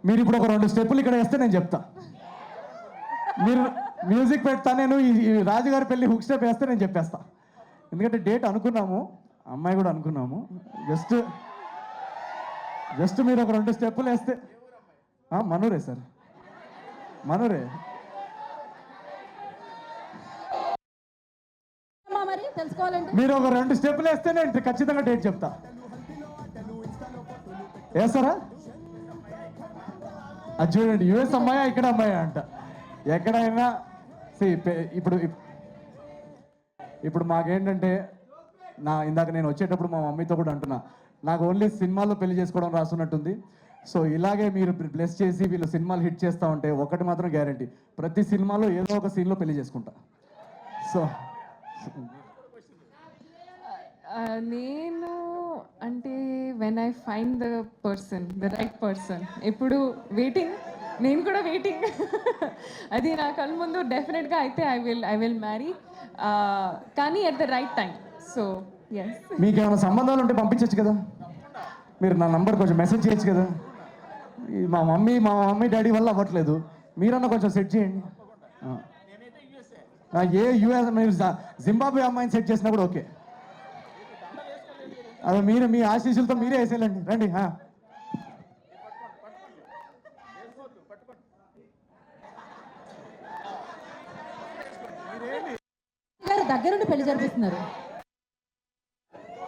మీరు ఇప్పుడు ఒక 2 స్టెప్పులు ఇక్కడ వేస్తే నేను చెప్తా. మీరు మ్యూజిక్ పెడతా, నేను ఈ రాజుగారి పెళ్లి హుక్ స్టెప్ వేస్తే నేను చెప్పేస్తా. ఎందుకంటే డేట్ అనుకున్నాము, అమ్మాయి కూడా అనుకున్నాము. జస్ట్ మీరు ఒక 2 స్టెప్పులు వేస్తే. మనూరే సార్, మనూరే. మీరు ఒక 2 స్టెప్పులు వేస్తే నేను ఖచ్చితంగా డేట్ చెప్తా. వేస్తారా? అది చూడండి, యుఎస్ అమ్మాయా ఇక్కడ అమ్మాయా అంట. ఎక్కడైనా ఇప్పుడు మాకేంటంటే, ఇందాక నేను వచ్చేటప్పుడు మా మమ్మీతో కూడా అంటున్నా, నాకు ఓన్లీ సినిమాల్లో పెళ్లి చేసుకోవడం రాసున్నట్టుంది. సో ఇలాగే మీరు బ్లెస్ చేసి వీళ్ళు సినిమాలు హిట్ చేస్తూ ఉంటే ఒకటి మాత్రం గ్యారంటీ, ప్రతి సినిమాలో ఏదో ఒక సీన్లో పెళ్లి చేసుకుంటా. సో నేను అంటే when I find the right person, ఎప్పుడు వెయిటింగ్, నేను కూడా వెయిటింగ్. అది నా కళ్ళ ముందు డెఫినెట్గా అయితే ఐ విల్ మ్యారీ, కానీ at the right time. So yes. మీకు ఏమైనా సంబంధాలు ఉంటే పంపించచ్చు కదా, మీరు నా నంబర్ కొంచెం మెసేజ్ చేయొచ్చు కదా. మా మమ్మీ డాడీ వల్ల అవ్వట్లేదు, మీరన్నా కొంచెం సెట్ చేయండి. యూఎస్ మీరు జింబాబ్వే అమ్మాయిని సెట్ చేసినా కూడా ఓకే. అదే మీరు మీ ఆశీస్సులతో మీరే వేసేయాలండి. రండి. దగ్గరుండి పెళ్లి జరిపిస్తున్నారు.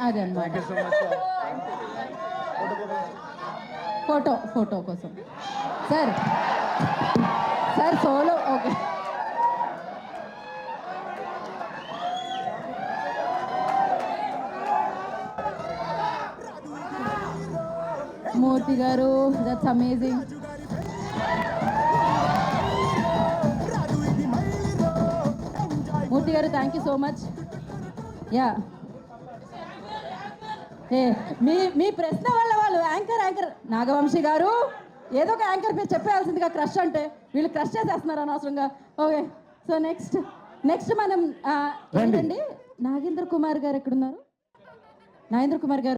అదే అన్నమాట. ఫోటో కోసం సార్ సోలో. ఓకే. మూర్తి గారు, that's amazing. Murthy garu, thank you so much. Yeah, మీ ప్రశ్న వల్ల వాళ్ళు యాంకర్ నాగవంశీ గారు ఏదో ఒక యాంకర్ పేరు చెప్పేయాల్సిందిగా, క్రష్ అంటే వీళ్ళు క్రష్ చేసేస్తున్నారు అనవసరంగా. ఓకే, సో నెక్స్ట్ మనం ఏంటండి, నాగేంద్ర కుమార్ గారు ఎక్కడున్నారు? నాగేంద్ర కుమార్ గారు